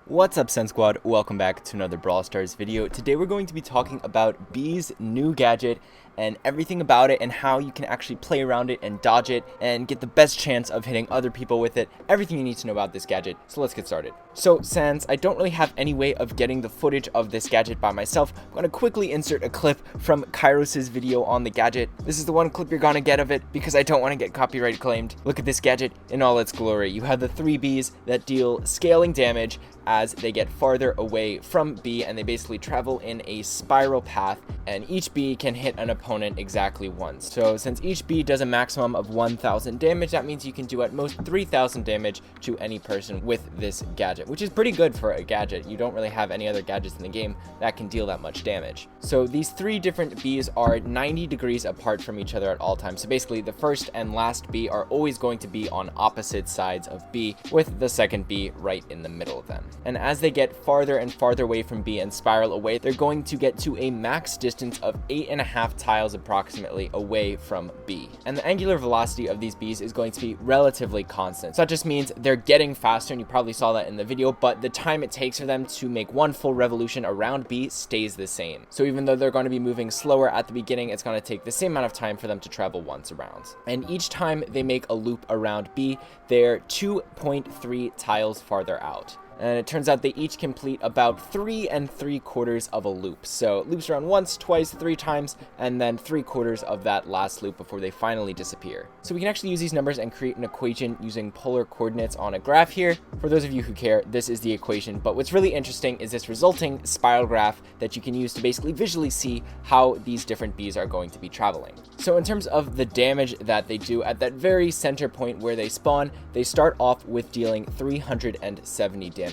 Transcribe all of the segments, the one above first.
What's up, Sen Squad? Welcome back to another Brawl Stars video. Today we're going to be talking about Bea's new gadget and everything about it and how you can actually play around it and dodge it and get the best chance of hitting other people with it. Everything you need to know about this gadget. So let's get started. So since I don't really have any way of getting the footage of this gadget by myself, I'm going to quickly insert a clip from Kairos's video on the gadget. This is the one clip you're going to get of it because I don't want to get copyright claimed. Look at this gadget in all its glory. You have the 3 Bs that deal scaling damage as they get farther away from B, and they basically travel in a spiral path, and each B can hit an opponent exactly once. So since each B does a maximum of 1000 damage, that means you can do at most 3000 damage to any person with this gadget, which is pretty good for a gadget. You don't really have any other gadgets in the game that can deal that much damage. So these 3 different Bs are 90 degrees apart from each other at all times. So basically the first and last B are always going to be on opposite sides of B, with the second B right in the middle of them. And as they get farther and farther away from B and spiral away, they're going to get to a max distance of 8.5 tiles approximately away from B. And the angular velocity of these Bs is going to be relatively constant. So that just means they're getting faster, and you probably saw that in the video, but the time it takes for them to make one full revolution around B stays the same. So even though they're going to be moving slower at the beginning, it's going to take the same amount of time for them to travel once around. And each time they make a loop around B, they're 2.3 tiles farther out. And it turns out they each complete about 3 3/4 of a loop. So it loops around once, twice, 3 times, and then 3/4 of that last loop before they finally disappear. So we can actually use these numbers and create an equation using polar coordinates on a graph here. For those of you who care, this is the equation. But what's really interesting is this resulting spiral graph that you can use to basically visually see how these different Bs are going to be traveling. So in terms of the damage that they do at that very center point where they spawn, they start off with dealing 370 damage.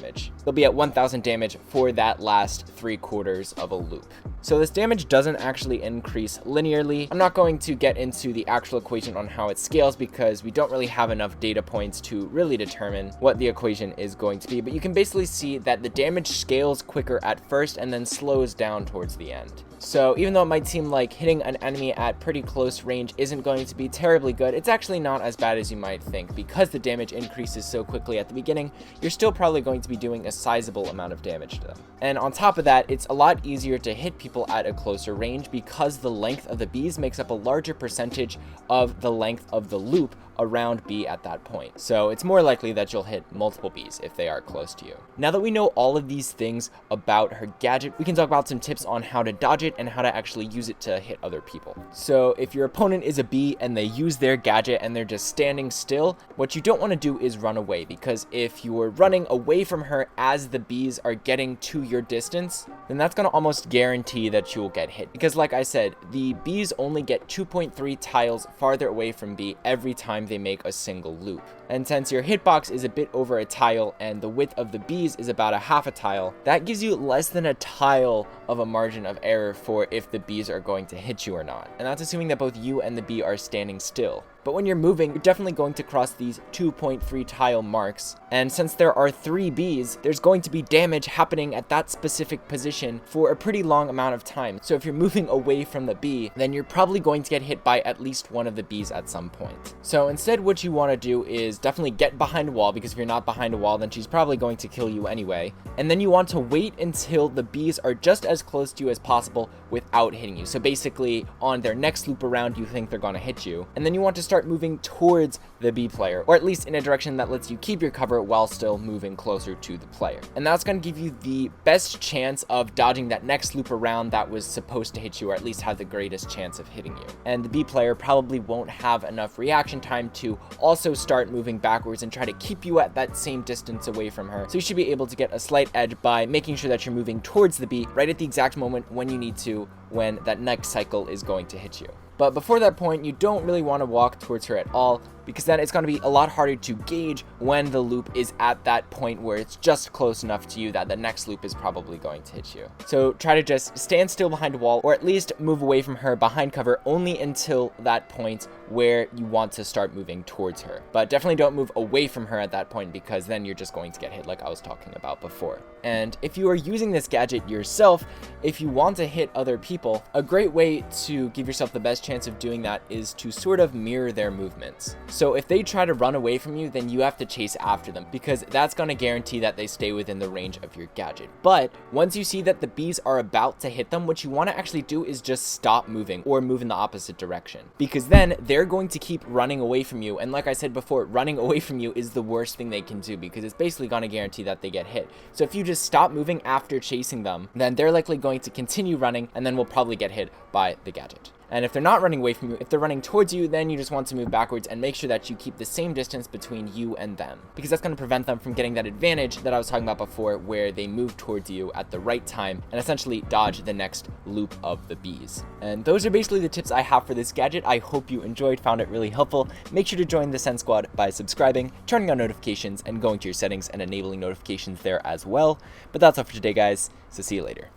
They'll be at 1000 damage for that last 3/4 of a loop. So this damage doesn't actually increase linearly. I'm not going to get into the actual equation on how it scales because we don't really have enough data points to really determine what the equation is going to be, but you can basically see that the damage scales quicker at first and then slows down towards the end. So even though it might seem like hitting an enemy at pretty close range isn't going to be terribly good, it's actually not as bad as you might think. Because the damage increases so quickly at the beginning, you're still probably going to be doing a sizable amount of damage to them. And on top of that, it's a lot easier to hit people at a closer range because the length of the Bs makes up a larger percentage of the length of the loop around B at that point. So it's more likely that you'll hit multiple Bs if they are close to you. Now that we know all of these things about her gadget, we can talk about some tips on how to dodge it and how to actually use it to hit other people. So if your opponent is a B and they use their gadget and they're just standing still, what you don't want to do is run away, because if you're running away from her as the Bs are getting to your distance, then that's going to almost guarantee that you'll get hit. Because like I said, the Bs only get 2.3 tiles farther away from B every time they make a single loop. And since your hitbox is a bit over a tile and the width of the Bs is about a half a tile, that gives you less than a tile of a margin of error for if the Bs are going to hit you or not. And that's assuming that both you and the B are standing still. But when you're moving, you're definitely going to cross these 2.3 tile marks. And since there are 3 Bs, there's going to be damage happening at that specific position for a pretty long amount of time. So if you're moving away from the B, then you're probably going to get hit by at least one of the Bs at some point. So instead, what you want to do is definitely get behind a wall, because if you're not behind a wall, then she's probably going to kill you anyway. And then you want to wait until the Bs are just as close to you as possible without hitting you. So basically, on their next loop around, you think they're going to hit you. And then you want to start moving towards the B player, or at least in a direction that lets you keep your cover while still moving closer to the player. And that's going to give you the best chance of dodging that next loop around that was supposed to hit you, or at least have the greatest chance of hitting you. And the B player probably won't have enough reaction time to also start moving backwards and try to keep you at that same distance away from her. So you should be able to get a slight edge by making sure that you're moving towards the B right at the exact moment when you need to, when that next cycle is going to hit you. But before that point, you don't really want to walk towards her at all, because then it's going to be a lot harder to gauge when the loop is at that point where it's just close enough to you that the next loop is probably going to hit you. So try to just stand still behind a wall, or at least move away from her behind cover only until that point where you want to start moving towards her. But definitely don't move away from her at that point, because then you're just going to get hit like I was talking about before. And if you are using this gadget yourself, if you want to hit other people, a great way to give yourself the best chance of doing that is to sort of mirror their movements. So if they try to run away from you, then you have to chase after them, because that's going to guarantee that they stay within the range of your gadget. But once you see that the bees are about to hit them, what you want to actually do is just stop moving or move in the opposite direction, because then they're going to keep running away from you. And like I said before, running away from you is the worst thing they can do, because it's basically going to guarantee that they get hit. So if you just stop moving after chasing them, then they're likely going to continue running, and then will probably get hit by the gadget. And if they're not running away from you, if they're running towards you, then you just want to move backwards and make sure that you keep the same distance between you and them, because that's going to prevent them from getting that advantage that I was talking about before, where they move towards you at the right time and essentially dodge the next loop of the bees. And those are basically the tips I have for this gadget. I hope you enjoyed, found it really helpful. Make sure to join the Send Squad by subscribing, turning on notifications, and going to your settings and enabling notifications there as well. But that's all for today, guys, so see you later.